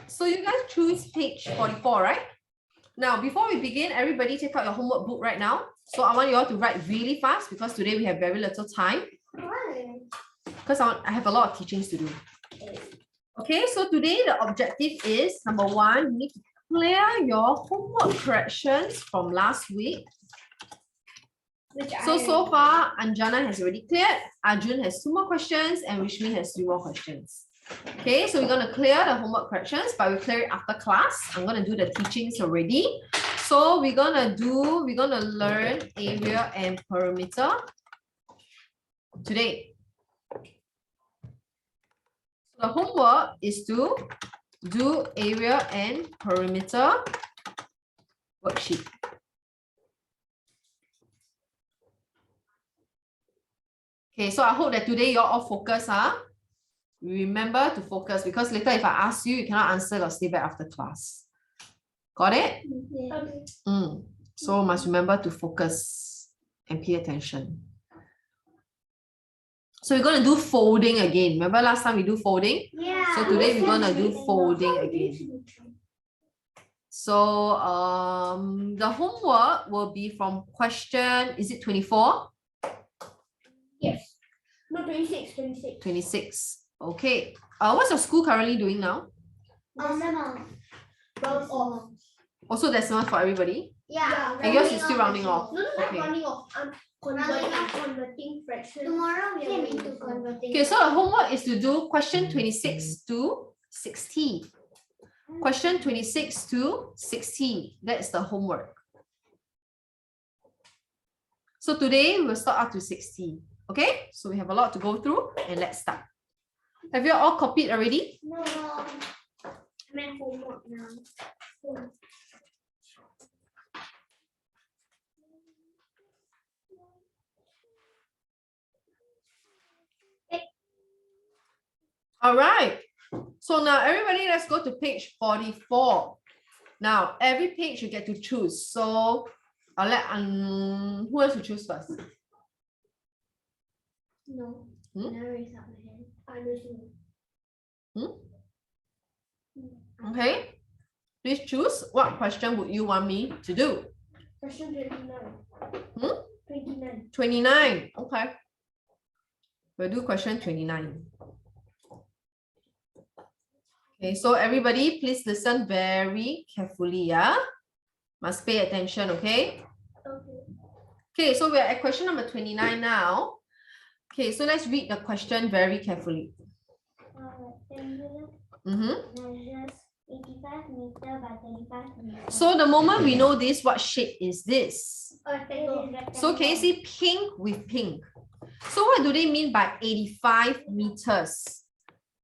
So you guys choose page 44, right? Now, before we begin, everybody take out your homework book right now. So I want you all to write really fast because today we have very little time. Why? Because I have a lot of teachings to do. Okay, so today the objective is, number one, you need to clear your homework corrections from last week. So far, Anjana has already cleared, Arjun has 2 more questions, and Rishmi has 3 more questions. Okay, so we're going to clear the homework corrections, but we'll clear it after class. I'm going to do the teachings already. So we're going to learn area and perimeter today. The homework is to do area and perimeter worksheet. Okay, so I hope that today you're all focused. Remember to focus because later if I ask you, you cannot answer or stay back after class. Got it? Yeah. So must remember to focus and pay attention. So we're going to do folding again. Remember last time we do folding? Yeah. So today we're going to do folding again. So the homework will be from question, is it 24? Yes. No, 26. 26. Okay. What's your school currently doing now? Also decimal for everybody? Yeah. And yours is still rounding off. No, Okay. rounding off. I'm converting fractions. Tomorrow we are going to converting. Okay, so the homework is to do question 26 to 60. Question 26 to 60. That's the homework. So today we'll start up to 60. Okay, so we have a lot to go through and let's start. Have you all copied already? No. I meant homework now. All right. So now everybody, let's go to page 44. Now every page you get to choose. So I'll let who wants to choose first? No. Hmm? I raise up my hand. I don't know. Okay. Please choose. What question would you want me to do? Question 29. 29. 29. Okay. We'll do question 29. Okay, so everybody, please listen very carefully, yeah? Must pay attention, okay? Okay. Okay, so we're at question number 29 now. Okay, so let's read the question very carefully. Measures 85 meter by 35 meters. So the moment we know this, what shape is this? Rectangle. So can you see pink with pink? So what do they mean by 85 meters?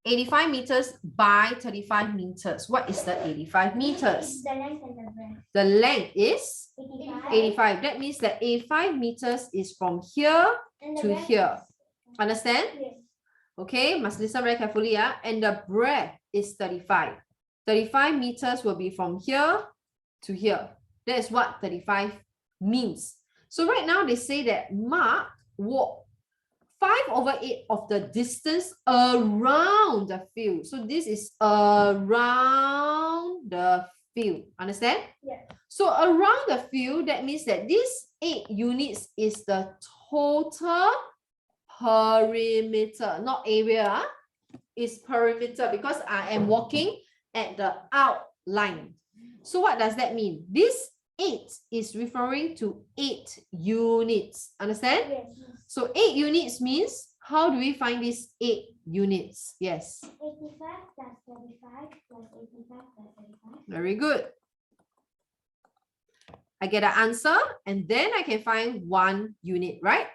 85 meters by 35 meters. What is the 85 meters? The length and the breadth. The length is 85. 85. That means that 85 meters is from here to here. Understand? Yes. Okay, must listen very carefully. And the breadth is 35. 35 meters will be from here to here. That is what 35 means. So right now they say that Mark walked 5/8 of the distance around the field. So this is around the field. Understand? Yeah. So around the field, that means that this 8 units is the total perimeter, not area. It's perimeter because I am walking at the outline. So what does that mean? This 8 is referring to 8 units. Understand? Yes. So 8 units means, how do we find these 8 units? Yes. 85 plus 35 plus 85 plus 35. Very good. I get an answer and then I can find 1 unit, right?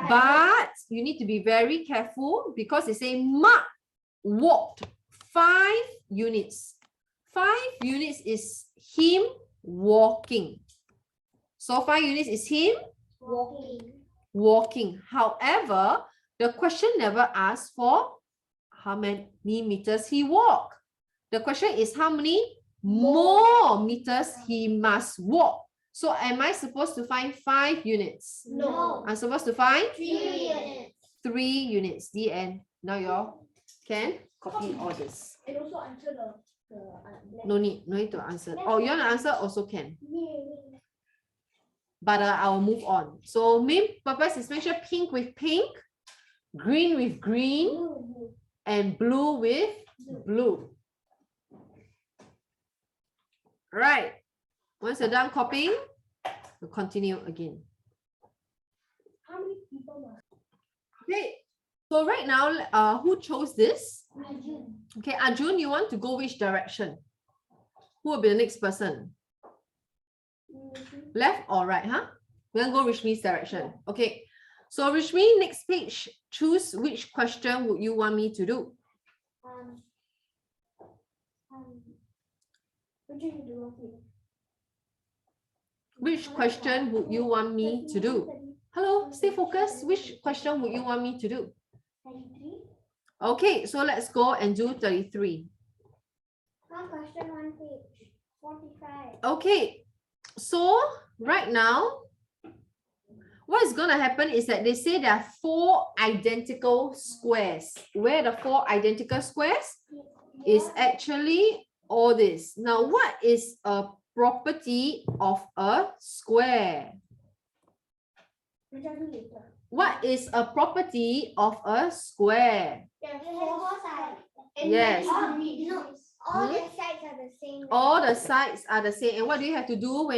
But you need to be very careful because they say Mark walked 5 units. 5 units is him walking. So 5 units is him walking. However, the question never asks for how many meters he walked. The question is how many more meters he must walk. So am I supposed to find 5 units? No. I'm supposed to find 3 units. 3 units. The end. Now you all can copy all this. And also answer No need to answer. Oh, you want to answer also can. Yeah. But I will move on. So main purpose is make sure pink with pink, green with green, Blue. and blue with blue. Right. Once you're done copying, we'll continue again. How many people must? Okay. So right now, who chose this? Arjun. Okay, Arjun, you want to go which direction? Who will be the next person? Left or right, huh? We're gonna go Rishmi's direction. Okay. So Rishmi, next page, choose which question would you want me to do? Which question would you want me to do? Hello, stay focused. Which question would you want me to do? 33. Okay, so let's go and do 33. One question, one page. 45. Okay, so right now, what is going to happen is that they say there are 4 identical squares. Where the 4 identical squares is actually all this. Now, what is a property of a square? What is a property of a square? Yes. All the sides are the same. All the sides are the same. And what do you have to do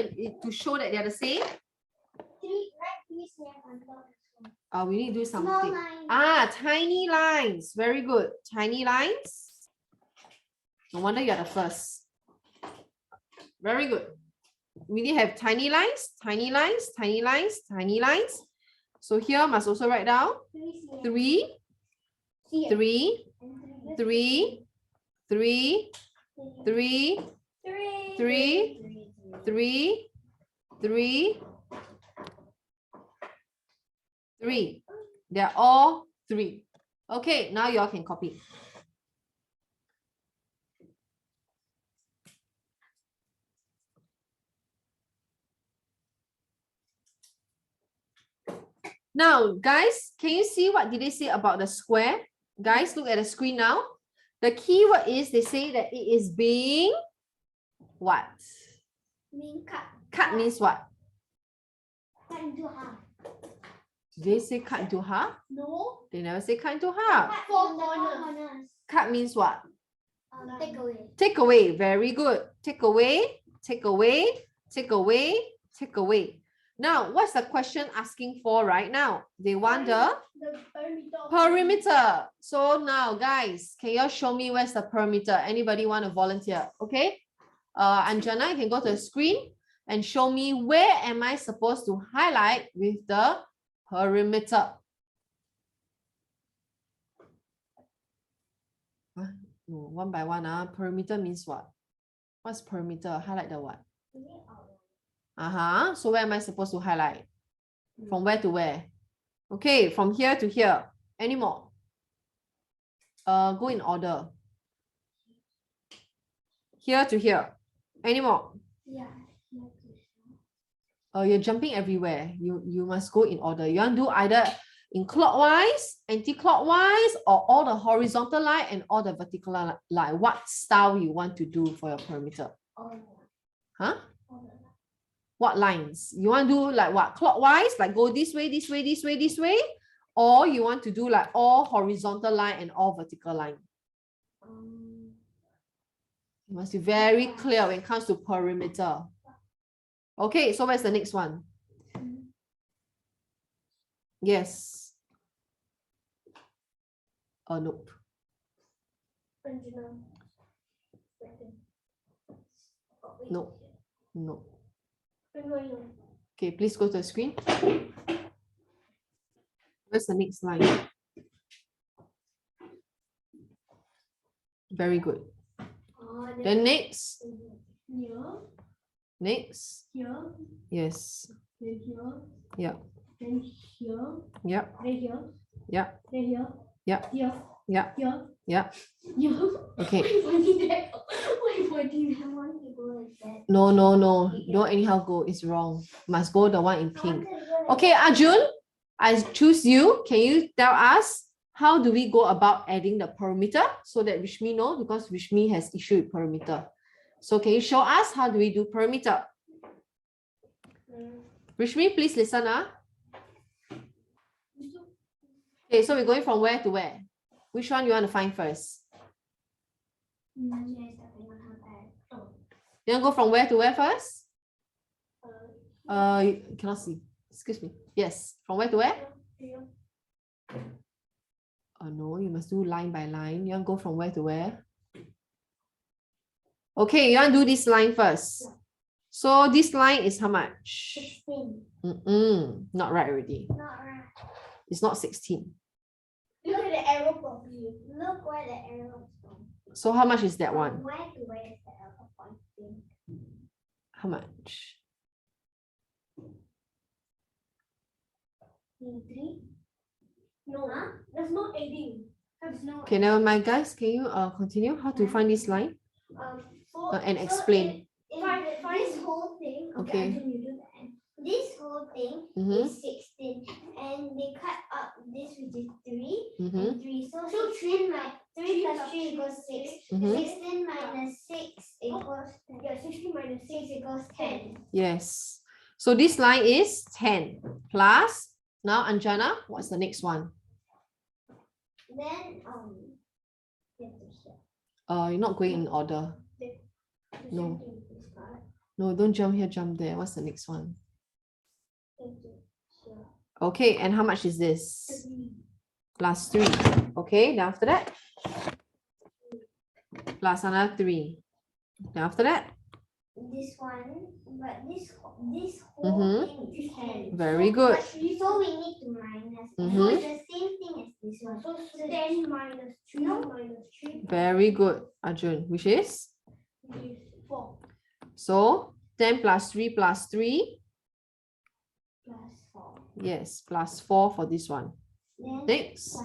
to show that they are the same? 3 right piece. We need to do Small something. lines. Tiny lines. Very good. Tiny lines. No wonder you're the first. Very good. We need to have tiny lines, tiny lines, tiny lines, tiny lines. So here must also write down 3, 3, 3, 3, 3, 3, 3, 3, 3. They're all 3. Okay, now you all can copy. Now, guys, can you see what did they say about the square? Guys, look at the screen now. The keyword is they say that it is being what? Being cut. Cut means what? Cut into half. Did they say cut into half? No. They never say cut into half. Cut 4 corners. Cut means what? Take away. Take away. Very good. Take away, take away, take away, take away. Now, what's the question asking for right now? They want the perimeter. So now, guys, can you show me where's the perimeter? Anybody want to volunteer? Okay. Anjana, you can go to the screen and show me where am I supposed to highlight with the perimeter. No, one by one. Perimeter means what? What's perimeter? Highlight the what? So where am I supposed to highlight? From where to where? Okay, from here to here. Any more? Go in order. Here to here. Any more? Yeah. You're jumping everywhere. You must go in order. You want to do either in clockwise, anti-clockwise, or all the horizontal line and all the vertical line. What style you want to do for your perimeter? Huh? What lines? You want to do like what? Clockwise, like go this way, this way, this way, this way? Or you want to do like all horizontal line and all vertical line? You must be very clear when it comes to perimeter. Okay, so where's the next one? Yes. Nope. No. No. Okay, please go to the screen. Where's the next line? Very good. Then next. Here. Next. Here. Yes. Then here. Yeah. Then here. Yeah. Then here. Yeah. Then here. Yeah. Here. Yeah. Here. Yeah. Here. Okay. Why pointing that? I want to go like that. No. Don't anyhow go. It's wrong. Must go the one in pink. Okay, Arjun, I choose you. Can you tell us how do we go about adding the perimeter so that Rishmi know, because Rishmi has issued perimeter. So can you show us how do we do perimeter? Rishmi, please listen. Okay, so we're going from where to where? Which one you want to find first? You want to go from where to where first? Cannot see. Excuse me. Yes, from where to where? Oh no, you must do line by line. You want to go from where to where? Okay, you want to do this line first. So this line is how much? 16. Not right already. Not right. It's not 16. Look at the arrow properly. Look where the arrow is from. So how much is that one? Where to where is the arrow pointing? How much? 3? No, there's no adding. There's no. Okay, never mind, guys. Can you continue how to find this line and explain? This whole thing. Okay. This whole thing is 16, and they cut up this, which is 3 and 3. So 3 plus 3 equals 6. 16 minus 6 equals 10. Yeah, 16 minus 6 equals 10. Yes. So this line is 10 plus. Now, Anjana, what's the next one? Then you're not going in order. No. No, don't jump here, jump there. What's the next one? Okay, and how much is this? 3. Plus 3. Okay, then after that? Plus another 3. Then after that? This one, but this whole thing is 10. Very good. So we need to minus. So it's the same thing as this one. So 10 minus 3 minus 3. Very good, Arjun. Which is? 4. So 10 plus 3 plus 3. Plus 4. Yes, plus 4 for this one. Then next.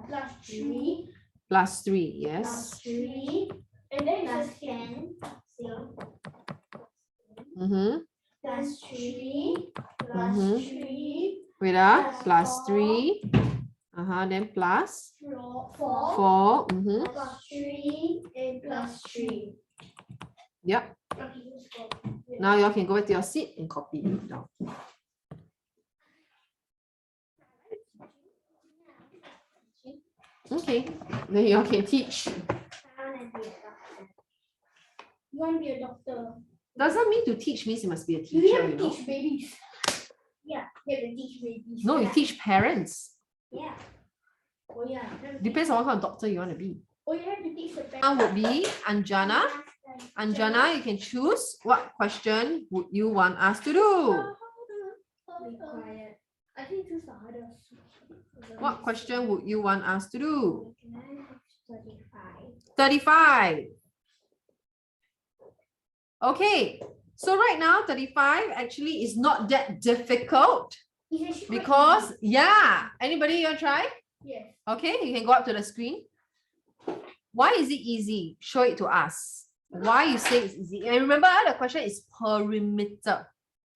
Plus 3. Plus 3, yes. Plus 3. And then plus 10. Plus 3. Plus 3. Wait, plus 3. Then plus 4. 4. Plus 3 and plus 3. Yep. Now you all can go back to your seat and copy it down. Okay, then you all can teach. You want to be a doctor? Doesn't mean to teach means you must be a teacher, You have to teach babies. Yeah, you have to teach babies. No, you teach parents. Yeah. Oh yeah. Depends on what kind of doctor you want to be. Oh, you have to teach the parents. Now would be Anjana. Anjana, you can choose what question would you want us to do. Be quiet. I think choose the hardest. What question would you want us to do? 35. 35. Okay, so right now 35 actually is not that difficult because, yeah, anybody you want to try? Yes. Okay, you can go up to the screen. Why is it easy? Show it to us. Why you say it's easy? And remember, the question is perimeter.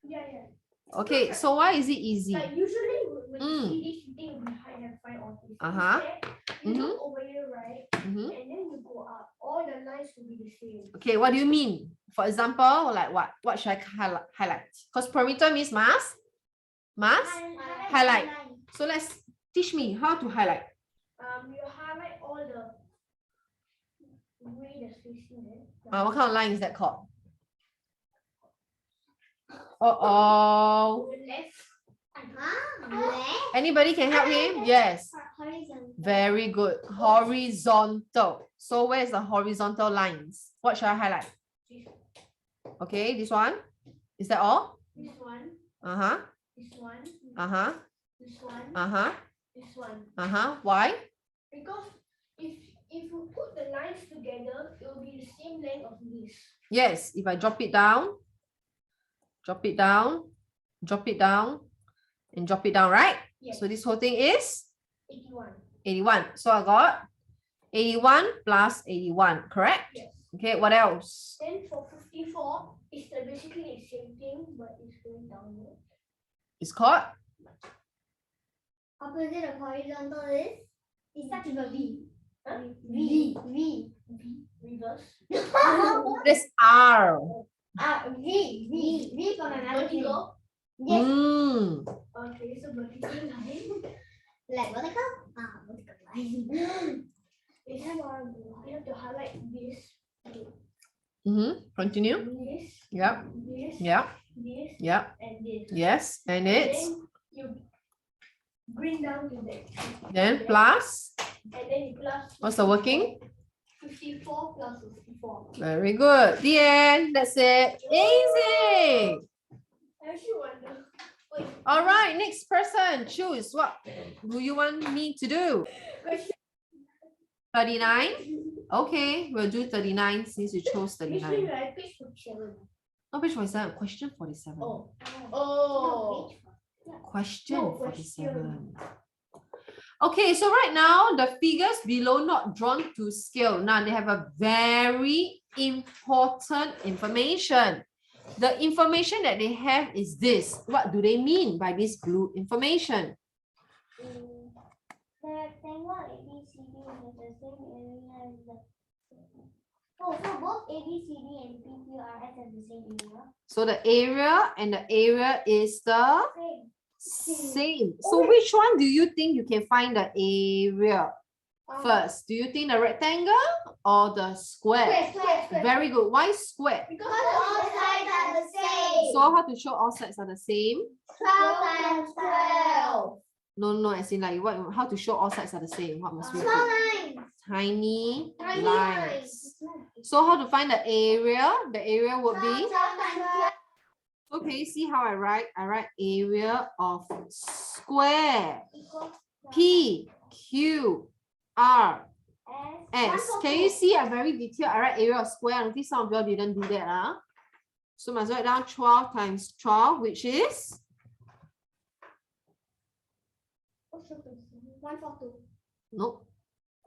Yeah. Okay, so why is it easy? Like usually when you see this, you think we have to find all this. You look over here, right? And then you go up. All the lines will be the same. Okay, what do you mean? For example, like what? What should I highlight? Because perimeter means must highlight. So let's teach me how to highlight. You highlight all the way that's facing it. What kind of line is that called? Uh-oh. Left. Anybody can help him? Yes. Horizontal. Very good. Horizontal. So where's the horizontal lines? What should I highlight? Okay, this one. Is that all? This one. This one. This one. This one. Why? Because if you put the lines together, it will be the same length of this. Yes, if I drop it down, drop it down, drop it down, and drop it down, right? Yes. So this whole thing is 81. 81. So I got 81 plus 81, correct? Yes. Okay, what else? Then for 54, it's basically the same thing, but it's going downward. It's called? Opposite of horizontal is It starts with a V. Huh? V. Reverse. That's R. V for my mother's name. Vertical. Yes. Okay, so vertical line. Like vertical? Vertical line. We have to highlight this. Continue. This. Yep. This. Yep. This. Yep. And this. Yes. And And it's then you bring down to that. then plus. And then you plus. What's the working? 54 plus 54. Very good. The end. That's it. Easy. I actually wonder. Wait. All right. Next person. Choose. What do you want me to do? Question. 39. Okay. We'll do 39 since you chose Actually, 39. like page 47. No, page 47. Question 47. Oh. Oh. Question No, 47. Okay, so right now the figures below not drawn to scale. Now they have a very important information. The information that they have is this. What do they mean by this blue information? The rectangle ABCD has the same area as the. Oh, so both ABCD and PQRS have the same area. So the area and the area is the Same. same. So which one do you think you can find the area first? Do you think the rectangle or the square? Square. Very good. Why square? Because all sides are the same. So how to show all sides are the same? 12 times 12. No, as in like what? How to show all sides are the same? What must we Small do? lines. Tiny Tiny lines. So how to find the area? The area would 12 be. times 12 Okay, see how I write? I write area of square. equals P Q R S. S. Can you see? I'm very detailed. I write area of square. I notice some of you all didn't do that. So must write down 12 times 12, which is 142. nope.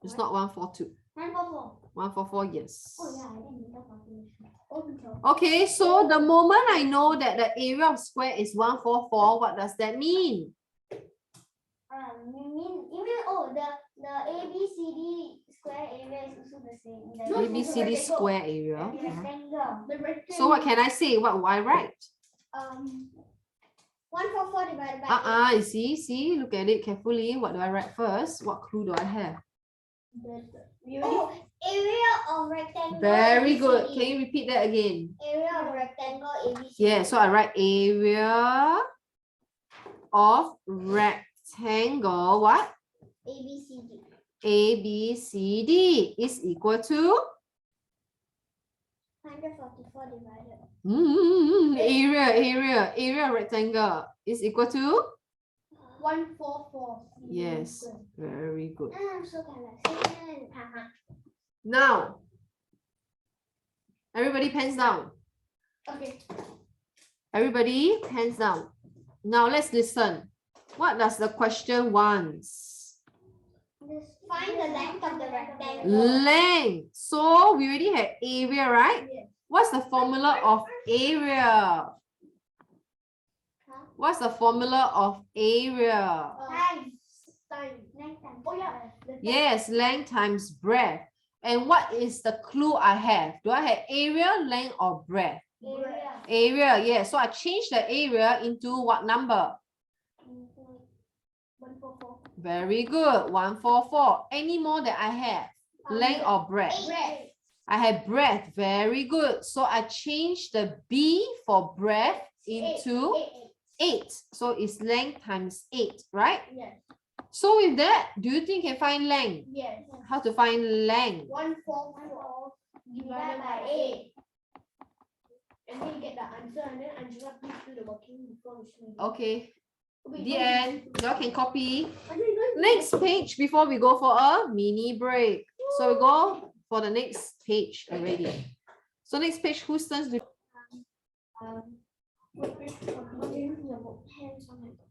It's not 142. 144. 144, yes. Oh yeah, I didn't do that calculation. Okay, so the moment I know that the area of square is 144, what does that mean? You mean the ABCD square area is also the same. The ABCD square area. rectangle. the rectangle. So what can I say? What will I write? 144 divided by You see, look at it carefully. What do I write first? What clue do I have? area of rectangle. Very good. ABCD. Can you repeat that again? Area of rectangle ABCD. Yeah, so I write area of rectangle, what? ABCD. ABCD is equal to 144 divided. Area of rectangle is equal to 144. yes, very good. I'm so confused. Now, everybody pens down. Okay. Everybody pens down. Now let's listen. What does the question want? Find the length of the rectangle. Length. So we already had area, right? Yes. What's the formula of area? What's the formula of area? Times. Length times. Oh yeah. Yes, length times breadth. And what is the clue I have? Do I have area, length, or breadth? Area. Area, yes. So I change the area into what number? 144. Very good. 144. Any more that I have? Length or breadth? Breadth. I have breadth. Very good. So I change the B for breadth into 8. So it's length times 8, right? Yes. So with that, do you think you can find length? Yes. How to find length? 144 divided by 8. And then you get the answer, and then Angela please do the working before we finish. Okay. Wait, The wait. end. Y'all can copy. Next. Next page before we go for a mini break. So we go for the next page already. So next page, whose turns do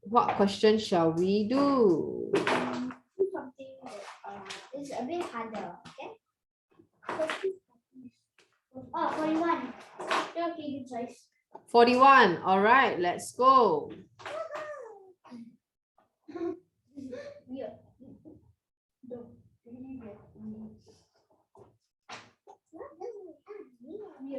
what question shall we do? Something that is a bit harder. Okay. Oh, 41. Okay, good choice. 41. All right, let's go. Yeah. No.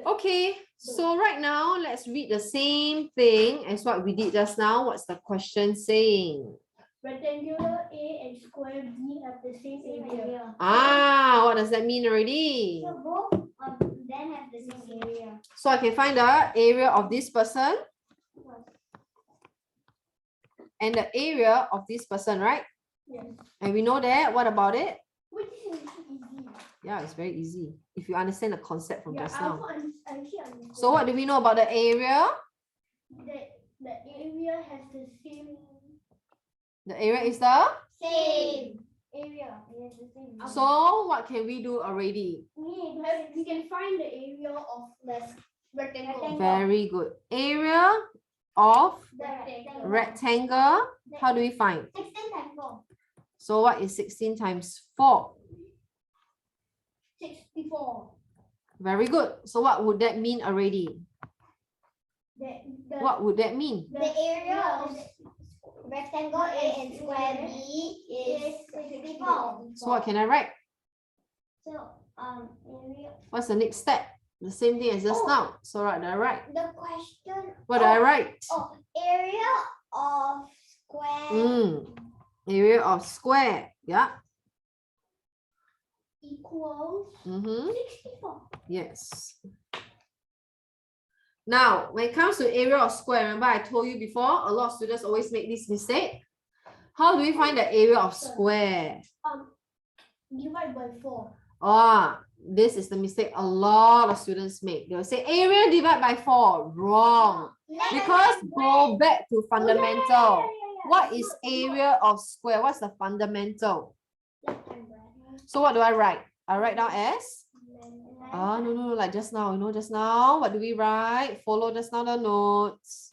Okay, so right now let's read the same thing as what we did just now. What's the question saying? Rectangular A and square B have the same area. Ah, what does that mean already? So both of them have the same area. So I can find the area of this person and the area of this person, right? Yes. And we know that. What about it? Which is easy. Yeah, it's very easy if you understand the concept from just I now. actually understand. So what do we know about the area? The area has the same. The area is the? Same area. Yes, the same. So what can we do already? We can find the area of the rectangle. Very good. Area of Rectangle. rectangle. How do we find? 16 times 4. So what is 16 times 4? 64. Very good. So what would that mean already? What would that mean? The area of rectangle A and square B is 64. So what can I write? So area. What's the next step? The same thing as just now. So what do I write? The question. What do I write? Area of square. Area of square. Yeah. Equals 64. Yes. Now, when it comes to area of square, remember I told you before, a lot of students always make this mistake. How do we find the area of square? Divide by 4. This is the mistake a lot of students make. They'll say area divide by 4. Wrong. Because go back to fundamental. What is area of square? What's the fundamental? So what do I write? I write down as? No, like just now. You know, just now, what do we write? Follow just now the notes.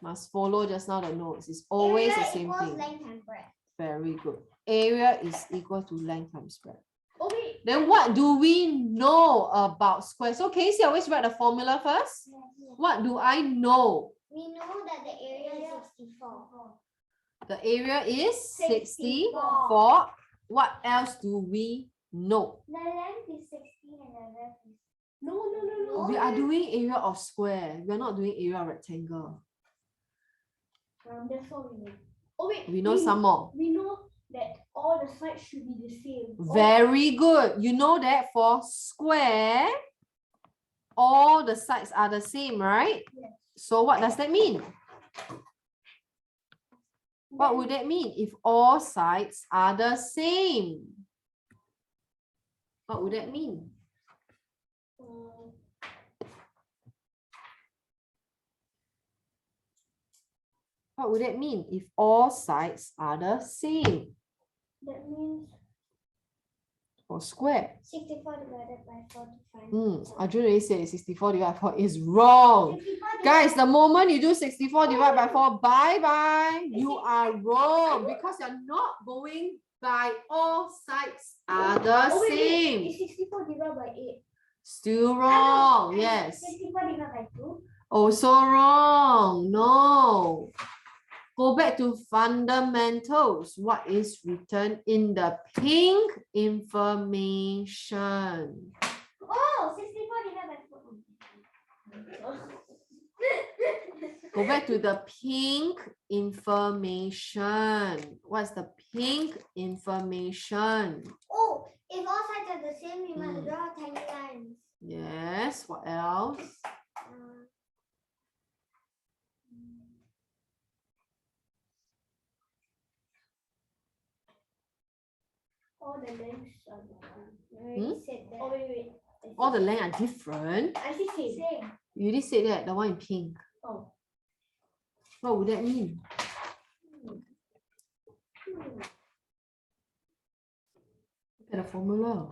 Must follow just now the notes. It's always the same thing. Length times breadth. Very good. Area is equal to length times breadth. Okay. Then what do we know about square? So Casey always write the formula first. What do I know? We know that the area is 64. The area is 64. What else do we know? The length is 16 and the breadth is... No. We are doing area of square. We are not doing area of rectangle. That's all we know. Oh wait. We know some more. We know that all the sides should be the same. Very good. You know that for square, all the sides are the same, right? Yes. So what does that mean? What would that mean if all sides are the same? What would that mean? What would that mean if all sides are the same? That means For square. 64 divided by 4 to find. Arjun already said 64 divided by 4 is wrong. 64 Guys, the moment you do 64 divided by 4, bye-bye. You are wrong because you're not going by all sides are the same. It's 64 divided by 8. Still wrong. Yes. 64 divided by 2. Also wrong. No. Go back to fundamentals. What is written in the pink information? 64 divided by 4. Go back to the pink information. What's the pink information? If all sides are the same, we must draw tiny lines. Yes. What else? All the lengths are different. Said that. Wait. All the lengths are different. I see same. You already said that, the one in pink. Oh. What would that mean? Look at the formula.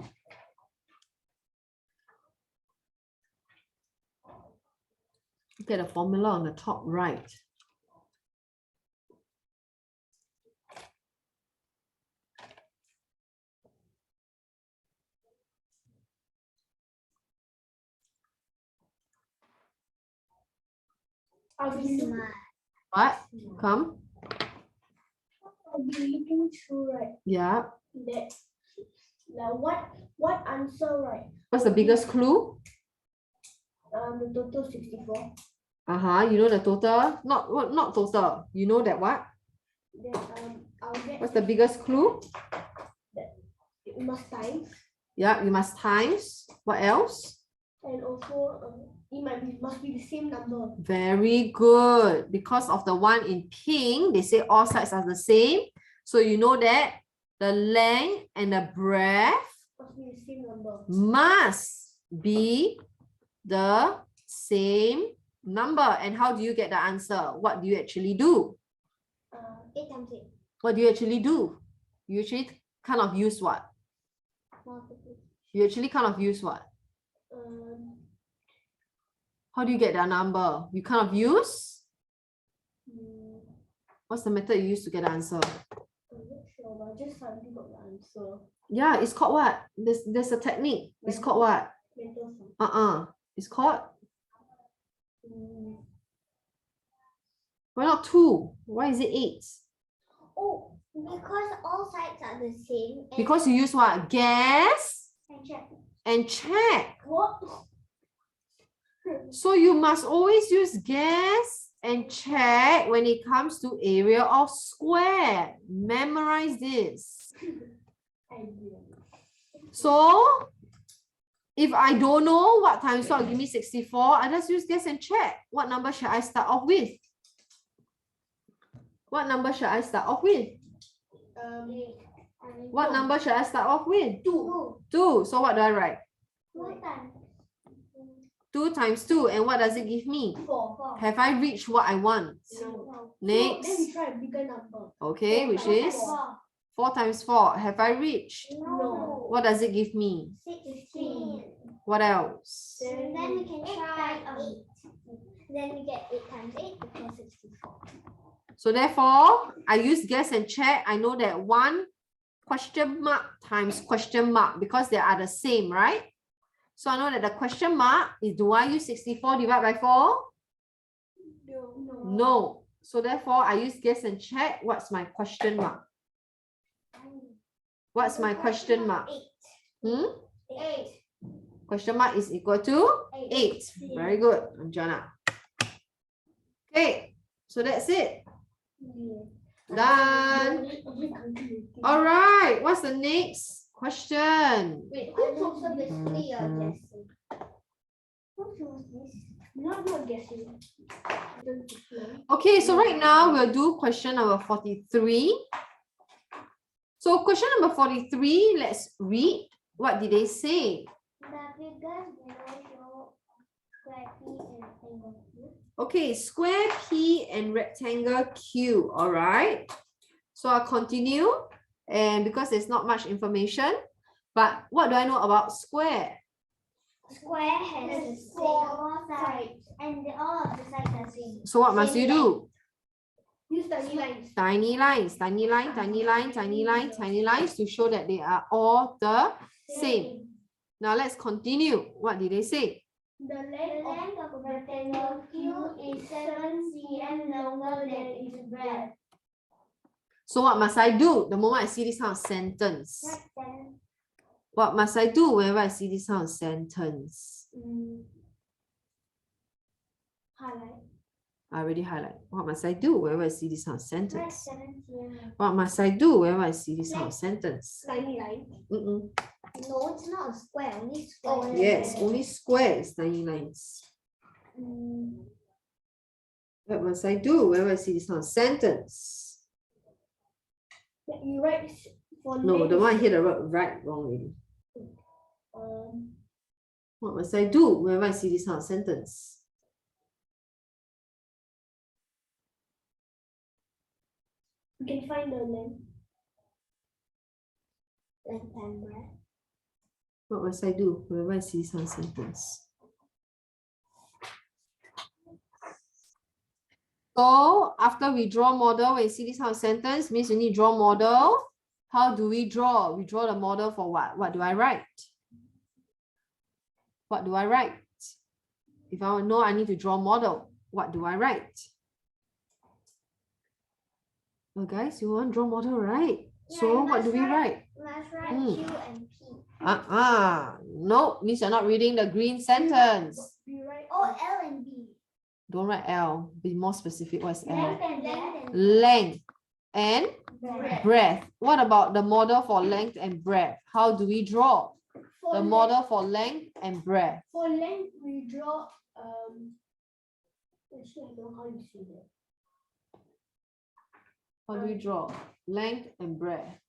Look at the formula on the top right. I'll be What? Come. looking through Yeah. that. Now what answer right? What's the biggest clue? The total 64. You know the total? Not total. You know that what? Then I'll get. What's the biggest clue? You must times. Yeah, you must times. What else? And also must be the same number. Very good. Because of the one in pink, they say all sides are the same. So you know that the length and the breadth Must be the same number. must be the same number. And how do you get the answer? What do you actually do? 8 times 8. What do you actually do? You actually kind of use what? You actually kind of use what? How do you get that number? You kind of use? What's the method you use to get the answer? I'm not sure, but I just suddenly got the answer. Yeah, it's called what? There's a technique. It's called what? Mental sum. It's called? Why not 2? Why is it 8? Oh, because all sides are the same. Because you use what? Guess And check. and check. What? So you must always use guess and check when it comes to area of square. Memorize this. So if I don't know what times what give me 64, I just use guess and check. What number should I start off with? What number should I start off with? What number should I start off with? 2. 2. So what do I write? 2 times 2 times 2. And what does it give me? 4. Have I reached what I want? No. Next. Then we try a bigger number. Okay, which 4 times is 4. 4 times 4. Have I reached? No. What does it give me? 16. What else? And then we can try 8. Then we get 8 times 8 because 64. So therefore, I use guess and check. I know that 1 question mark times question mark because they are the same, right? So I know that the question mark is, do I use 64 divided by 4? No. So therefore, I use guess and check. What's my question mark? What's my question mark? 8. 8. Question mark is equal to 8. Very good, Anjana. Okay, so that's it. Done. All right, what's the next question? Wait, who told So basically you're guessing. Who chose this? Not guessing. Okay, so right now we'll do question number 43. So question number 43, let's read. What did they say? The figures below show square P and rectangle Q. Okay, square P and rectangle Q. All right. So I'll continue. And because there's not much information, but what do I know about square? Square has the same 4 sides and all of the sides are same. So what must you do? Use tiny lines. Tiny lines, tiny line, tiny line, tiny line, tiny lines to show that they are all the same. Now let's continue. What did they say? The The length length of rectangle Q is 7 cm longer than its breadth. So what must I do the moment I see this kind of sentence? Right then. What must I do whenever I see this kind of sentence? highlight. I already highlight. What must I do whenever I see this kind of Right sentence? 7 cm. What must I do whenever I see this kind of sentence? Tiny line. No, it's not a square, only square. Yes, only square is tiny lines. What must I do whenever I see this kind of sentence? You write for No, the length. one here the word right wrong already. Um, What must I do whenever I see this kind of sentence? you can find the length. Length and breadth. What must I do whenever I see this kind of sentence? So after we draw model, when you see this kind of sentence, means we need to draw model. How do we draw? We draw the model for what? What do I write? What do I write? If I know I need to draw model, what do I write? Well, guys, you want to draw model, right? Yeah, So you what do must we write? Must write Q and P. No, means you're not reading the green sentence. We write Oh, L and B. Don't write L. Be more specific. What's L? Length and breadth. Length and Breadth. breadth. What about the model for length and breadth? How do we draw the model for length and breadth? For length, we draw actually I don't know how you see that. How do we draw length and breadth?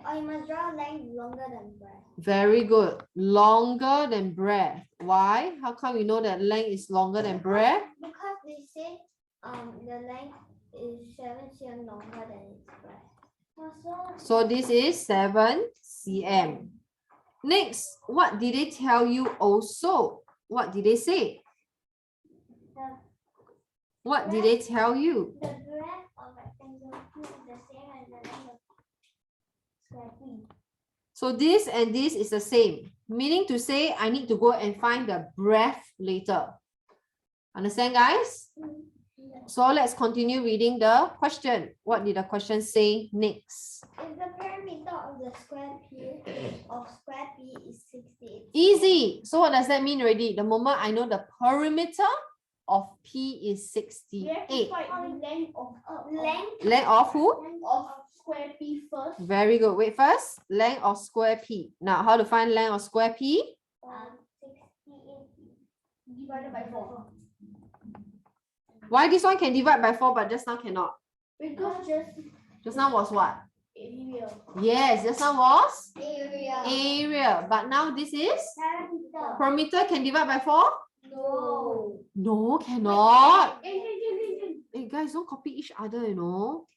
Oh, you must draw length longer than breadth. Very good. Longer than breadth. Why? How come you know that length is longer than breadth? Because they say the length is 7 cm longer than its breadth. So this is 7 cm. Next, what did they tell you also? What did they say? What did they tell you? The breadth of rectangle Q is the same as the length of square P. So this and this is the same. Meaning to say, I need to go and find the breadth later. Understand, guys? So let's continue reading the question. What did the question say next? If the perimeter of the square P is 68. Easy. So what does that mean already? The moment I know the perimeter of P is We have to 68. find the length of Length of who? of square P first. Very good. Wait first. Length of square P. Now, how to find length of square P? 68 Divided by 4. Why this one can divide by 4 but just now cannot? Because Just now was what? area. Yes, just now was area. area. But now this is Perimeter. perimeter can divide by 4? No. No, cannot. In. Hey guys, don't copy each other, you know.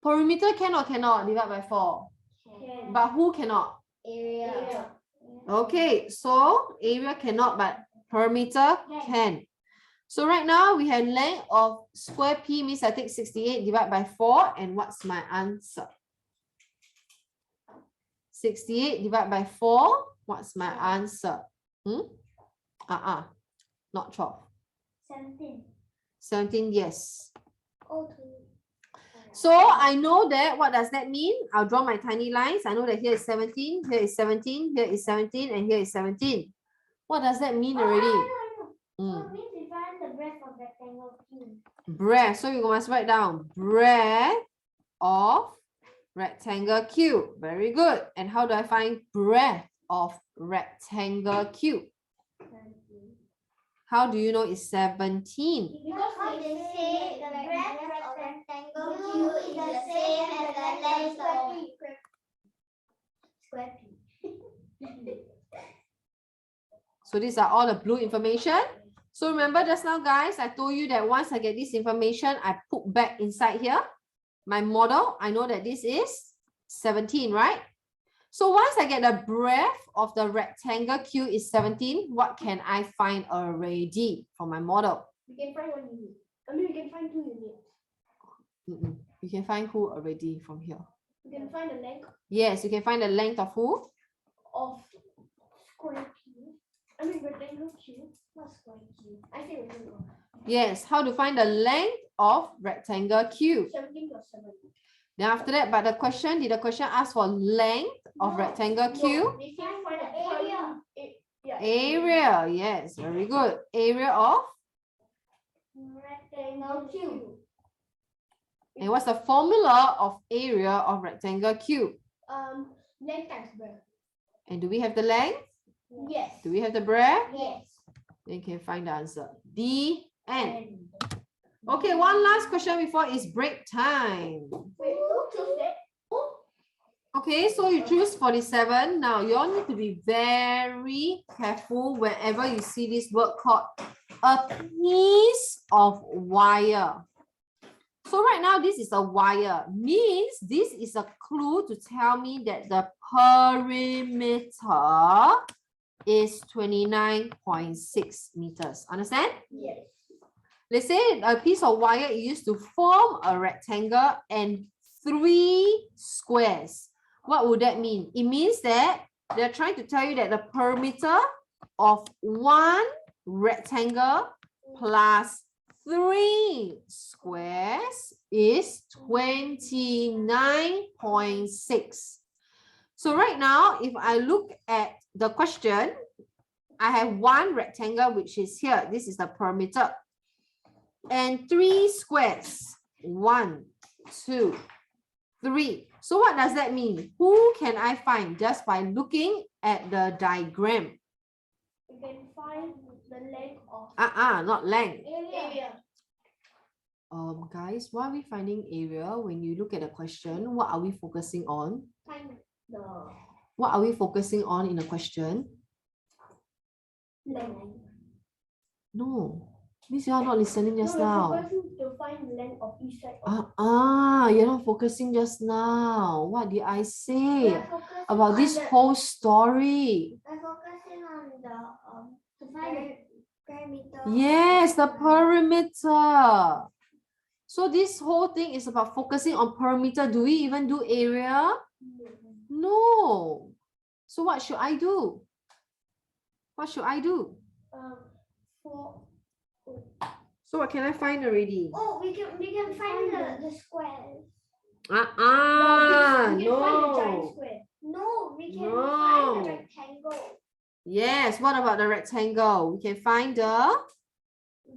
Perimeter can or cannot divide by 4? Can. But who cannot? Area. Okay, so area cannot, but perimeter can. So right now we have length of square P means I take 68 divided by 4, and what's my answer? 68 divided by 4, what's my answer? Not 12. 17. 17, yes. Oh, So I know that, what does that mean? I'll draw my tiny lines. I know that here is 17, here is 17, here is 17, and here is 17. What does that mean already? So it means we find the breadth of rectangle Q. Breadth. So you must write down breadth of rectangle Q. Very good. And how do I find breadth of rectangle Q? 17. How do you know it's 17? Because they say the breadth of rectangle Q is the same as the length of square P. So these are all the blue information. So remember just now, guys, I told you that once I get this information, I put back inside here my model. I know that this is 17, right? So once I get the breadth of the rectangle Q is 17, what can I find already from my model? We can find 1 unit. I mean, we can find 2 units. You can find who already from here? We can find the length Yes, you can find the length of who? of square P. I mean, rectangle Q. Not square Q. I say rectangle. Yes, how to find the length of rectangle Q? 17 plus 7. Then after that, but the question, did the question ask for length of rectangle Q? No, they say find the area. Yeah. Area, yes, very good. Area of? Rectangle Q. And what's the formula of area of rectangle Q? Length times breadth. And do we have the length? Yes. Do we have the breadth? Yes. Then you can find the answer. The end. Okay, one last question before it's break time. Wait, who chose that? Okay, so you choose 47. Now, you all need to be very careful whenever you see this word called a piece of wire. So right now, this is a wire. Means this is a clue to tell me that the perimeter is 29.6 meters. Understand? Yes. Let's say a piece of wire is used to form a rectangle and 3 squares. What would that mean? It means that they're trying to tell you that the perimeter of 1 rectangle plus 3 squares is 29.6. So right now, if I look at the question, I have one rectangle, which is here. This is the perimeter. And 3 squares. 1, 2, 3. So what does that mean? Who can I find just by looking at the diagram? You can find the length of Not length. area. Guys, why are we finding area when you look at the question? What are we focusing on? Find the What are we focusing on in the question? length. No. Miss, you are not listening just now. We're focusing to find the length of each side. You're not focusing just now. What did I say We're focusing about on this the- whole story? We're focusing on the to find the perimeter. Yes, the perimeter. So this whole thing is about focusing on perimeter. Do we even do area? No. So what should I do? What should I do? So what can I find already? Oh, we can find the squares. We can find the giant No. square. No, we can No. find the rectangle. Yes, what about the rectangle? We can find the...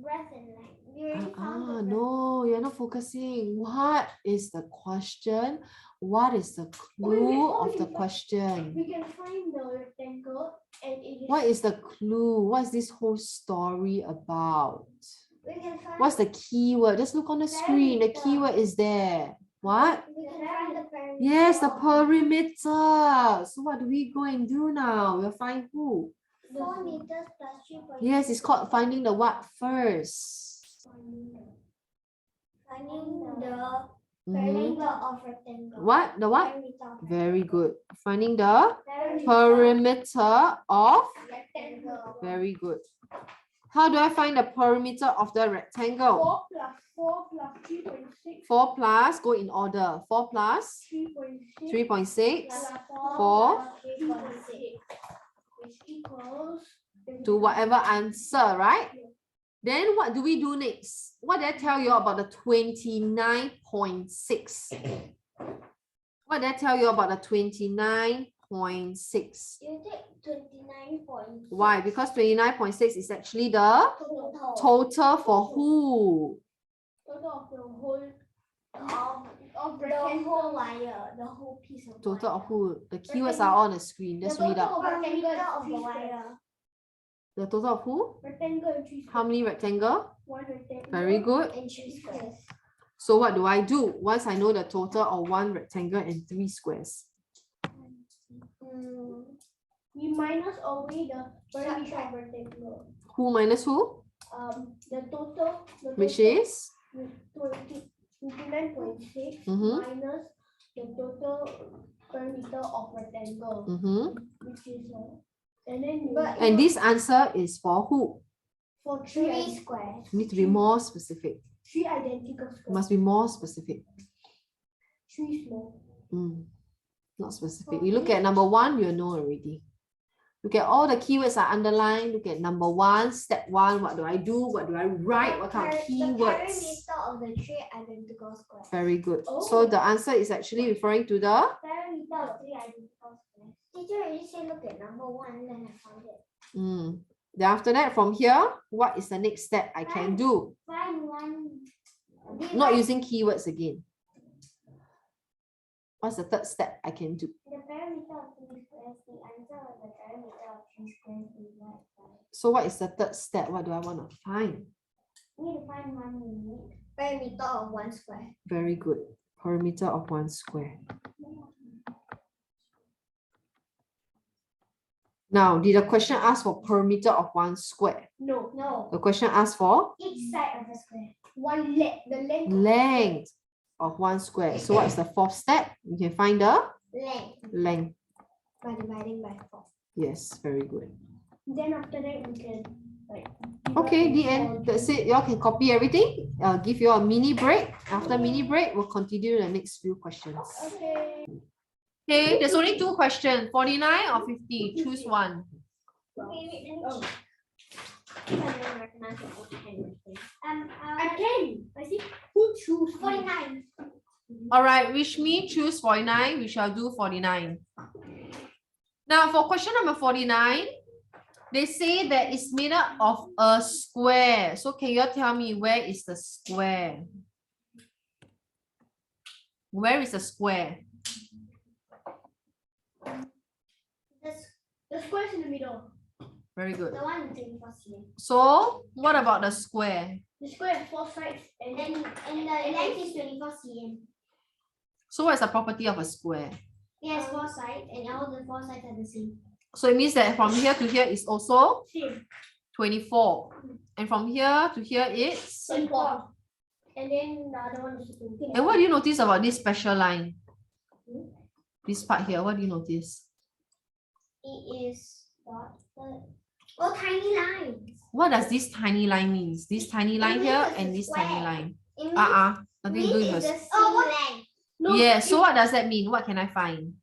Breadth and length. We already found the breadth. No, you're not focusing. What is the question? What is the clue of the question? We can find the rectangle and it is What is the clue? What's this whole story about? We can find What's the keyword? Just look on the screen. The keyword is there. What? we can find the perimeter. Yes, the perimeter. So what do we go and do now? We'll find who? 4 meters plus 3.6. Yes, it's called finding the what first? Finding the Mhm. perimeter of rectangle. What? The what? Perimeter. Very good. Finding the Perimeter. perimeter of... Rectangle. Very good. How do I find the perimeter of the rectangle? 4 plus 3.6 4 plus, go in order. 4 plus 3.6 3.6 Plus 4 3.6. which equals to whatever answer, right? Then what do we do next? What did I tell you about the 29.6? What did I tell you about the 29.6? You take 29.6. Why? Because 29.6 is actually the total for who? total of the whole Of the whole wire, the whole piece of Total of wire. who? The keywords are on the screen. Just read out. Perimeter of the wire. The total of who? rectangle and 3 How many rectangle? 1 rectangle. Very good. And 3 squares. So what do I do once I know the total of 1 rectangle and 3 squares? We minus away the perimeter of rectangle. Who minus who? The total Which is? 29.6 Mhm. minus the total perimeter of rectangle, which is and then you And this answer is for who? for 3 squares. You need to be more specific. 3 identical You squares, must be more specific. 3 small. Not specific. You look at number 1, you'll know already. Look at all the keywords are underlined. Look at number 1, step 1. What do I do? What do I write? What kind of The keywords? perimeter of the 3 identical squares. Very good. Oh. So the answer is actually referring to the Perimeter of 3 identical squares. Teacher already said look at number 1, then I found it. Then after that, from here, what is the next step I can do? Find one. Not using keywords again. What's the third step I can do? The perimeter of 3 squares. The answer of the perimeter of 3 squares is what? So what is the third step? What do I want to find? We need to find one unit. Perimeter of 1 square. Very good. Perimeter of 1 square. Now, did the question ask for perimeter of 1 square? No, No. The question asked for Each side of the square. the length. length of 1 square. So what is the 4th step? You can find the Length. length. By dividing by 4. Yes, very good. Then after that we can like. Okay, the end. That's it. Y'all can copy everything. Give you a mini break. After mini break, we'll continue the next few questions. Okay. Okay, there's only 2 questions. 49 or 50? Choose one. Oh. I don't recognize the old handwriting. I can. I see who choose 49. All right, wish me choose 49. We shall do 49. Now for question number 49, they say that it's made up of a square. So can you tell me where is the square? Where is the square? The square is in the middle. Very good. The one in 24 cm. So what about the square? The square has 4 sides and And the length is 24 cm. So what is the property of a square? It has 4 sides and all the 4 sides are the same. So it means that from here to here is also same. 24. And from here to here it's... 24. And then the other one is 24. And what do you notice about this special line? This part here, what do you notice? It is what? Oh, tiny lines. What does this tiny line means? This tiny line means here it's a and this square. tiny line. It means, Nothing to do with it's the this. same length. No, Yeah, so what does that mean? What can I find?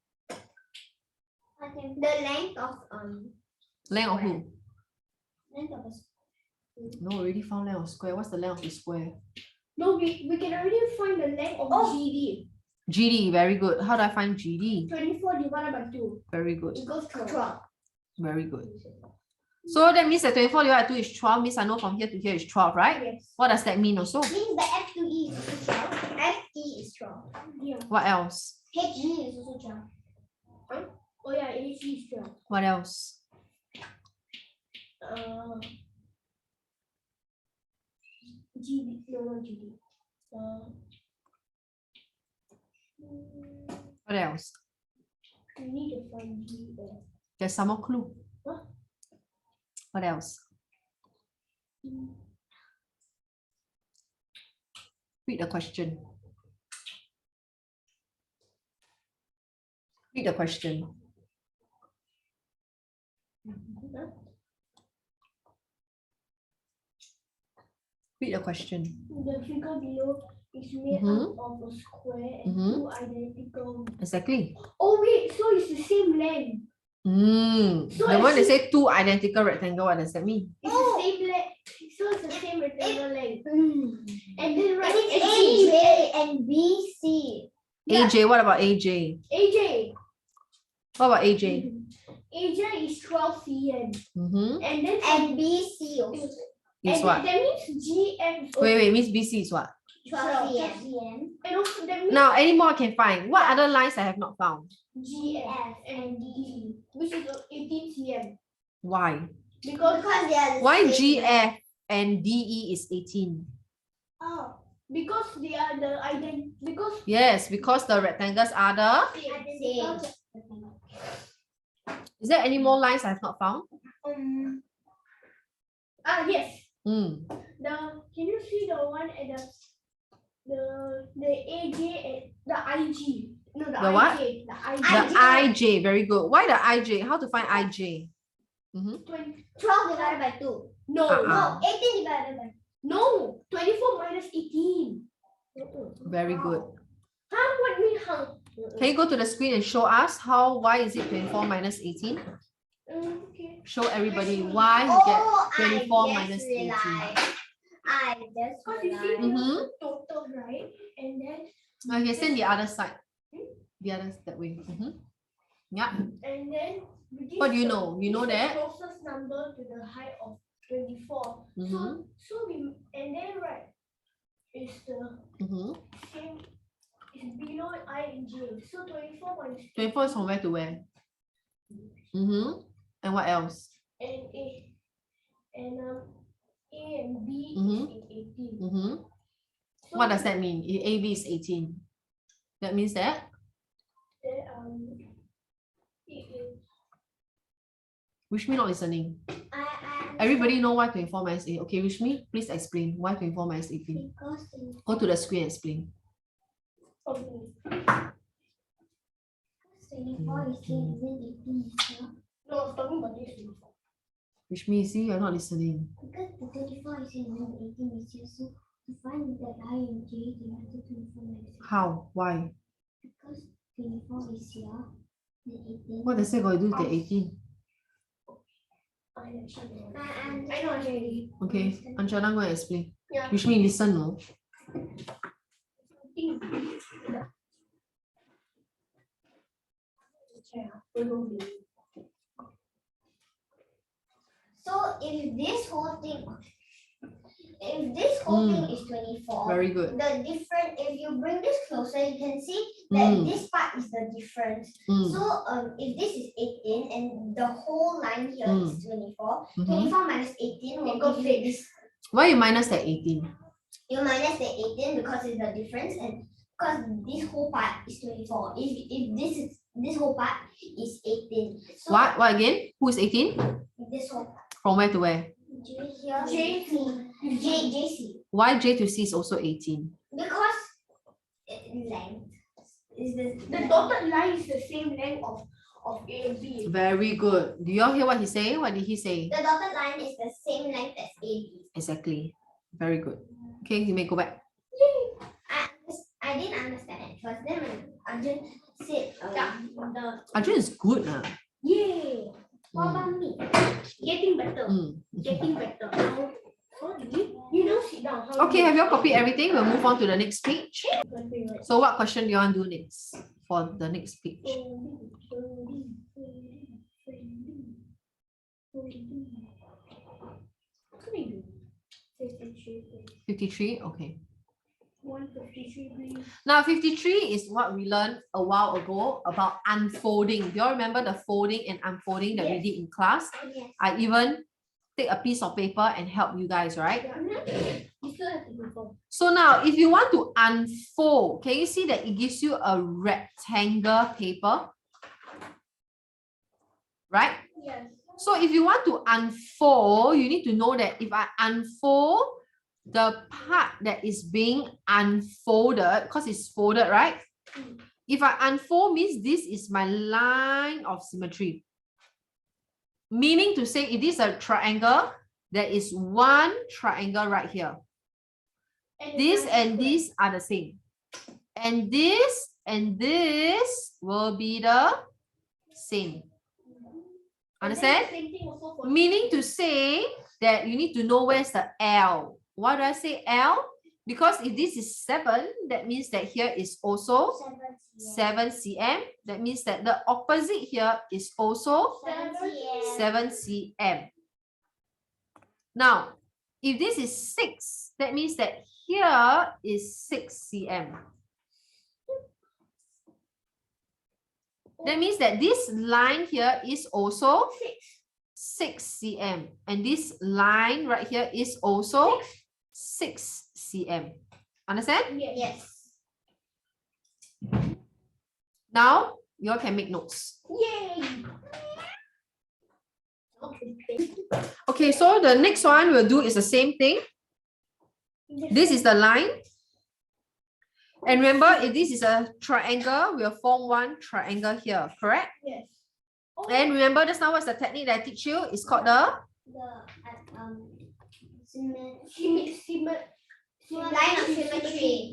The length of Length of who? length of a square. No, already found length of square. What's the length of the square? No, we can already find the length of GD. GD, very good. How do I find GD? 24 divided by 2. Very good. It goes 12. Very good. So that means that 24 divided by 2 is 12. Means I know from here to here is 12, right? Yes. What does that mean also? Means the F2E is also 12. FE is 12. Yeah. What else? HE is also 12. Oh yeah, AC is 12. What else? GD, no, not GD. What else? We need to find GD. There's some more clue. Huh? What else? Read the question. Read the question. Read the question. The figure below is made Mhm. up of a square and Mhm. 2 identical. Exactly. Oh wait, so it's the same length. So The one they actually- say two identical rectangle, what does that mean? It's the same length. So it's the same rectangle length. And then right, It's AJ. AJ and BC. Yeah. AJ, what about AJ? AJ. What about AJ? AJ is 12 cm. Mm-hmm. And then And BC also. Is what? That means GF is Wait, Miss BC is what? 12 cm. And also that means Now, any more I can find. What other lines I have not found? GF and DE, which is 18 cm. Why? Because they are the Why same GF and DE is 18? because they are the because Yes, because the rectangles are the... Same. Is there any more lines I have not found? yes. Mm. Can you see the one at the AJ and the IG? No, the The what? IJ. The IJ. The IJ, very good. Why the IJ? How to find IJ? Mm-hmm. 12 divided by 2. No, Uh-uh. No, 18 divided by no. 24 minus 18. Very good. Huh? What mean how? Can you go to the screen and show us why is it 24 minus 18? Okay. Show everybody why you get 24 minus 18. I just Because you see realized. the total, right? And then Okay, send the other side. The other that way. Yeah. and then which What do is you the- know? You know which is that? the closest number to the height of 24. So we and then right is the same is below I and J. So 24 minus 24 is from where to where? And what else? and A and B Mhm. is in 18. So What does that mean? If AB is 18. That means that? then, it is Rishmi not listening. I Everybody know why 24 minus 8. Okay, Rishmi, please explain why 24 minus 18. because Go to the screen and explain. 24 is here, and then 18 is here. no, I was talking about this before. Rishmi, see, you're not listening. Because the 24 is here, and then the 18 is here. So to find that I and J, they have to 24 minus 18. How? Why? Because 24 is here, then 18. What does that got to do with the 18? I actually know. I know already. Okay, Anjana, go and explain. Yeah. Rishmi, listen, no? So if this whole thing is 24. Very good. The difference, if you bring this closer, you can see that this part is the difference. So if this is 18 and the whole line here is 24, 24 minus 18 will give you this. Why you minus that 18? You minus the 18 because it's the difference, and because this whole part is 24. If this whole part is 18. So What again? Who is 18? this whole part. From where to where? J to JC. Why J to C is also 18? Because length is The dotted line is the same length of A and B. Very good. Do you all hear what he's saying? What did he say? the dotted line is the same length as AB. Exactly. Very good. Okay, you may go back. I didn't understand at first. Then when Arjun said Arjun is good. Yeah. What about me? Getting better. Getting better. You don't sit down. Okay, have you all copied everything? We'll move on to the next page. So what question do you want to do next for the next page? 53, okay. 153, please. Now 53 is what we learned a while ago about unfolding. Do you all remember the folding and unfolding that we did in class? Yes. I even take a piece of paper and help you guys, right? You still have to do both. So now if you want to unfold, can you see that it gives you a rectangle paper? Right? Yes. So if you want to unfold, you need to know that if I unfold the part that is being unfolded, because it's folded, right? If I unfold means this is my line of symmetry. Meaning to say, if this is a triangle, there is one triangle right here. This and this are the same. And this will be the same. Understand? Meaning to say that you need to know where's the L. Why do I say L? Because if this is 7, that means that here is also 7 cm. That means that the opposite here is also 7 cm. Now, if this is 6, that means that here is 6 cm. That means that this line here is also 6 cm. And this line right here is also 6 cm. Understand? Yes. Now, you all can make notes. Yay! Okay, so the next one we'll do is the same thing. This is the line. And remember, if this is a triangle, we'll form one triangle here, correct? Yes. And remember, just now what's the technique that I teach you? It's called the Line of symmetry.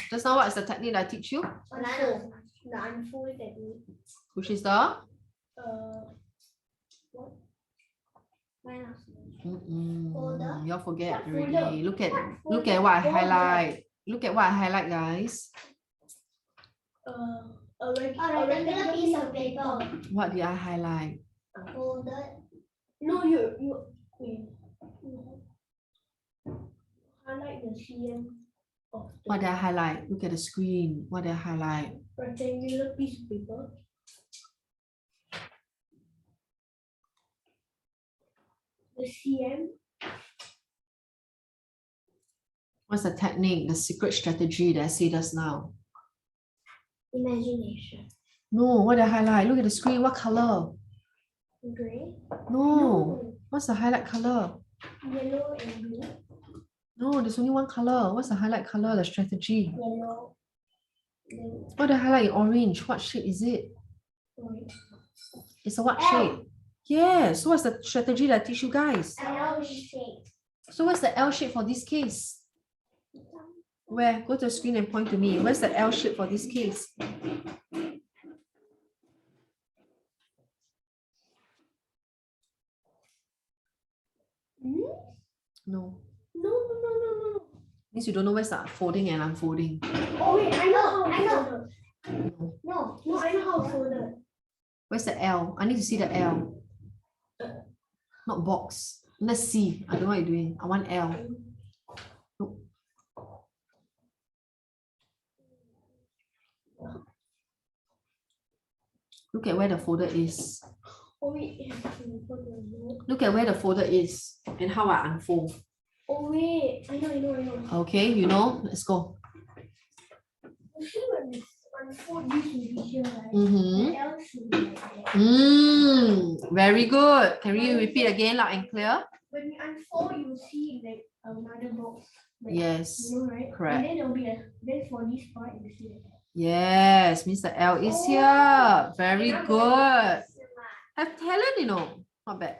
Just now, what is the technique that I teach you? The unfold technique. Which is the What? Line of symmetry. Folder. Y'all forget What already. folder? Look at What what I folder? highlight. Look at what I highlight, guys. A Regular piece of paper. What did I highlight? Folded. No, you highlight the CM of the What did I highlight? Look at the screen. What did I highlight? rectangular piece of paper. The CM. What's the technique, the secret strategy that I said just now? Imagination. No, what did I highlight? Look at the screen. What color? Gray. No. What's the highlight color? Yellow and blue. No, there's only one color. What's the highlight color? The strategy. Yellow. Blue. What did I highlight in orange? What shape is it? Orange. It's a what L. shape? Yes. So what's the strategy that I teach you guys? L shape. So what's the L shape for this case? Where? Go to the screen and point to me. Where's the L shape for this case? No. No. Means you don't know where's the folding and unfolding. Oh wait, I know how I know. folded. No. No, I know how folded. Where's the L? I need to see the L. Not box. Let's see. I don't know what you're doing. I want L. Look at where the folder is. Oh wait. Look at where the folder is and how I unfold. Oh wait. I know. Okay, you know, let's go. Usually when we unfold this will be here, right? Mm-hmm. The L should be like that. Very good. Can you repeat again loud and clear? When we unfold, you will see like another box. Like, Yes. you know, right? Correct. And then there will be then for this part, you see that. Yes, means the L is here. Very good. Have talent, you know. Not bad.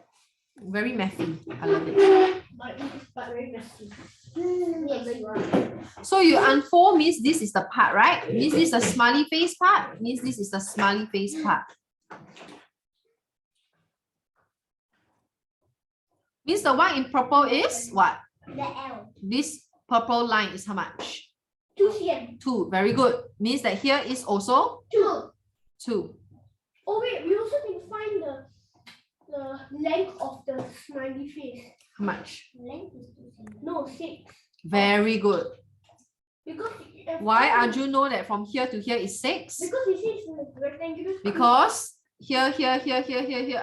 Very mathy. I love it. But very messy. Yes, you are. So you unfold means this is the part, right? Means this is the smiley face part. Means this is the smiley face part. Means the one in purple is what? The L. This purple line is how much? 2 cm. 2. Very good. Means that here is also 2. 2. Oh wait, we also can find the length of the smiley face. How much? Length is 2 cm. No, 6. Very good. Because Why Arjun know that from here to here is 6? Because we see it's rectangular. Because here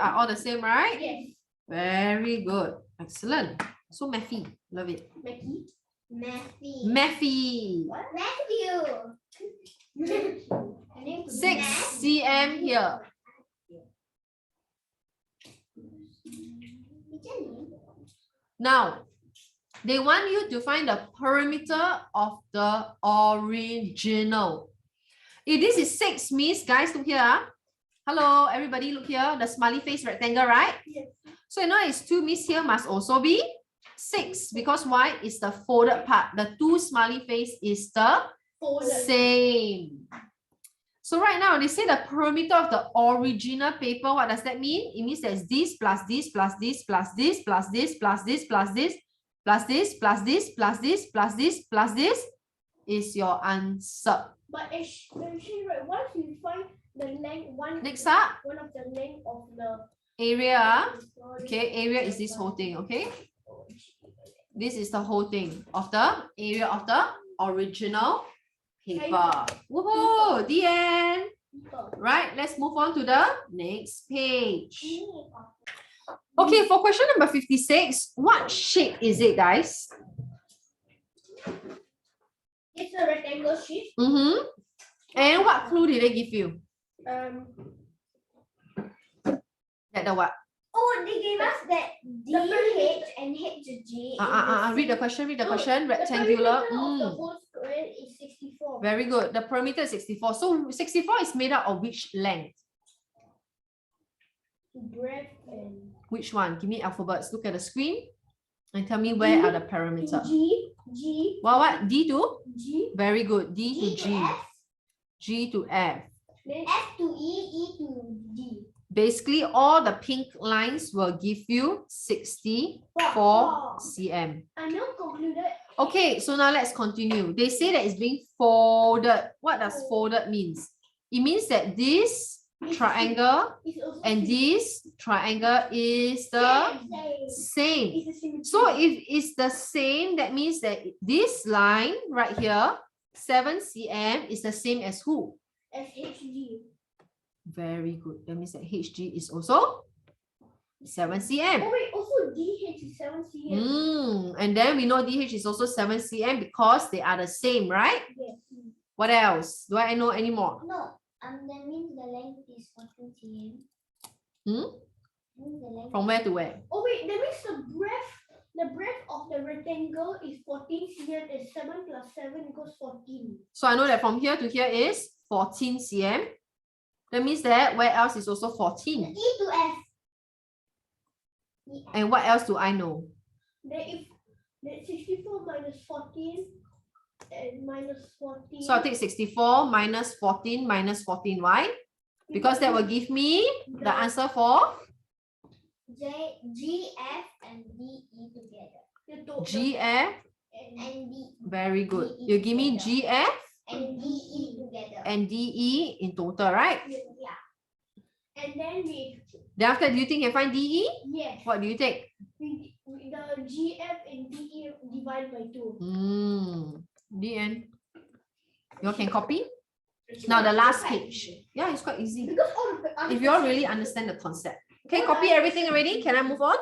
are all the same, right? Yes. Very good. Excellent. So mathy. Love it. Mackie. Matthew. Mathy. What? Matthew. 6 cm here. Now, they want you to find the perimeter of the original. If this is 6 means, guys, look here. Hello, everybody, look here. The smiley face rectangle, right? Yes. So you know it's 2 means here must also be 6. Because why? It's the folded part. The 2 smiley face is the same. So right now, they say the perimeter of the original paper. What does that mean? It means there's this plus this plus this plus this plus this plus this plus this plus this plus this plus this plus this plus this is your answer. But actually, right, once you find the length, Next up, one of the length of the area. Okay, area is this whole thing, okay? This is the whole thing of the area of the original paper. Woohoo! The end. Right, let's move on to the next page. Okay, for question number 56, what shape is it, guys? It's a rectangle shape. And what clue did they give you? That the what? Oh, they gave us that DH and HG. Read the question, rectangular. The perimeter of the whole square is 64. Very good. The perimeter is 64. So 64 is made up of which length? Breadth and Which one? Give me alphabets. Look at the screen and tell me where are the perimeter. G. What? D to? G. Very good. D to G. F. G to F. Then F to E, E to D. Basically, all the pink lines will give you 64 cm. I now concluded. Okay, so now let's continue. They say that it's being folded. What does folded means? It means that this triangle and this triangle is the same. So if it's the same, that means that this line right here, 7 cm, is the same as who? SHG. Very good. That means that HG is also 7 cm. Oh wait, also DH is 7 cm. And then we know DH is also 7 cm because they are the same, right? Yes. What else? Do I know any more? No, that means the length is 14 cm. Means the length. From where to where? Oh wait, that means the breadth of the rectangle is 14 cm and 7 plus 7 equals 14. So I know that from here to here is 14 cm. That means that where else is also 14? E to F. And what else do I know? Then if that 64 minus 14 and minus 14. So I'll take 64 minus 14 minus 14. Why? Because that will give me the answer for G, F, and D, E together. GF. And D. Very good. You give me GF And D, E together. and DE in total, right? Yeah. And then we Then after, do you think you can find DE? yes. What do you take? We GF and DE divided by 2. The end. You can copy. Now the last page. Yeah, it's quite easy. Because all of the other If you all really understand the concept. Okay, copy everything already. Can I move on?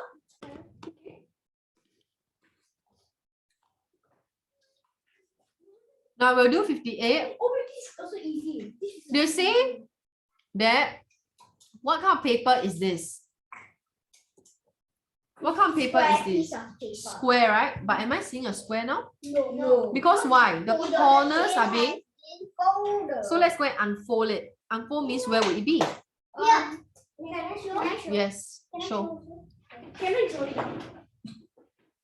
Now we'll do 58. Oh, but this is also easy. This is They say that what kind of paper is this? What kind of paper is this? Square, right? But am I seeing a square now? No. Because why? The corners are being. Folder. So let's go and unfold it. Unfold means where would it be? Yeah. Can I show? Yes, show. Can I draw it?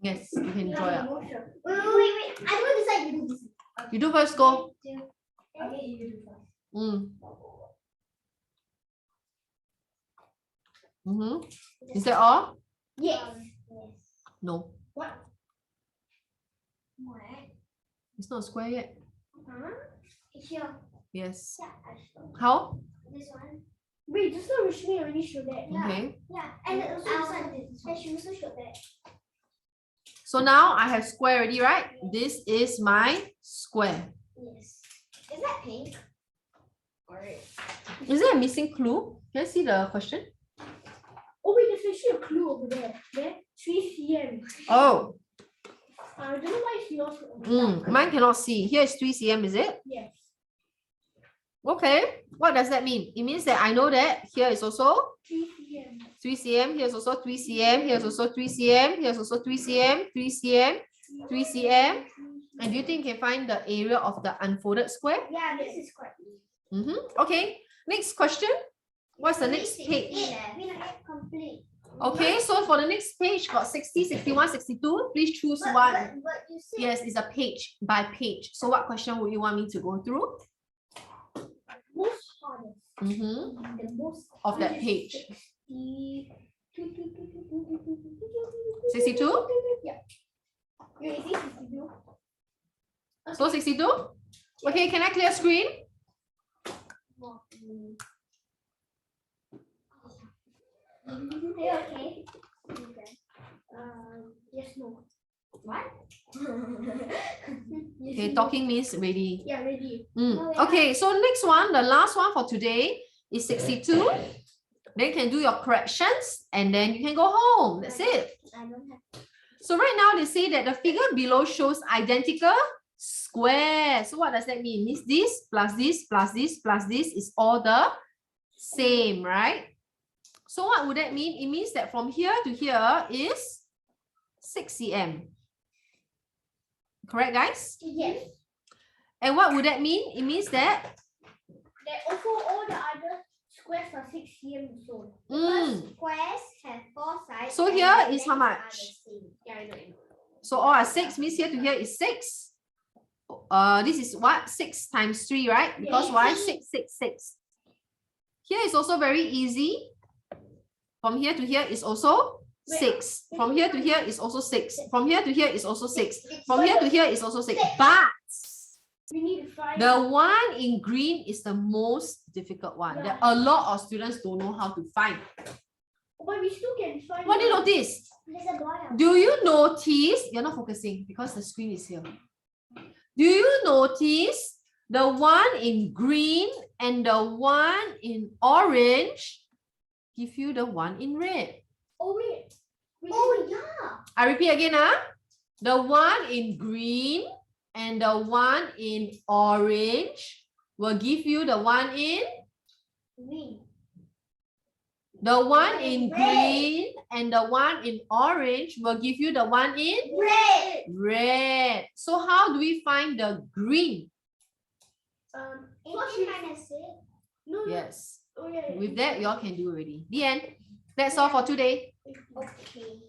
Yes, you can draw it. Wait. I don't decide. You do this. You do first, go. Okay, you do first. Is that all? Yes. No, What? it's not a square yet. Here. Yes. Yeah, I show. How? This one. Wait, just now Rashmi already showed that. Okay. Yeah. And also this one. She also showed that. So now I have square already, right? This is my square. Yes. Is that pink? Alright. Is there a missing clue? Can I see the question? Oh wait, there's actually a clue over there. There, 3 cm. Oh, I don't know why it's yours. mine cannot see. Here is 3 cm, is it? Yes. Okay. What does that mean? It means that I know that here is also 3 cm. 3 cm, here's also 3 cm, here's also 3 cm, here's also 3 cm, 3 cm, 3 cm. And do you think you can find the area of the unfolded square? Yeah, this is quite easy. Okay. Next question. What's the next page? We not yet complete. Okay, so for the next page, got 60, 61, 62. Please choose one. But you said Yes, it's a page by page. So what question would you want me to go through? Most hardest. The most Of that page. 62. 62? Yeah. Wait, is it 62? So 62? Okay, can I clear screen? okay. Yes, no. What? Okay, talking means ready. Yeah, ready. Okay, so next one, the last one for today is 62. Then you can do your corrections and then you can go home. That's it. I don't have. So right now they say that the figure below shows identical squares. So what does that mean? Means this plus this plus this plus this is all the same, right? So what would that mean? It means that from here to here is 6 cm. Correct, guys? Yes. And what would that mean? It means that Also, all the other squares are 6 cm also. Squares have 4 sides. So and here the is how lengths are much? the same. Yeah, I know. so all are 6 means here to here is 6. This is what? 6 times 3, right? Because why? 6, 6, 6. Here is also very easy. From here to here is also 6. From here to here is also 6. From here to here is also 6. From here to here is also 6. But We need to find the one in green is the most difficult one. That a lot of students don't know how to find. but we still can find. What do you notice? There's a boy. Do you notice? You're not focusing because the screen is here. Do you notice the one in green and the one in orange give you the one in red? Oh wait. Oh yeah. I repeat again, the one in green and the one in orange will give you the one in Green. the one in green and the one in orange will give you the one in Red. red. So how do we find the green? 18 minus 6. No. Yes. Oh yeah. With that, you all can do already. The end. That's all for today. Okay.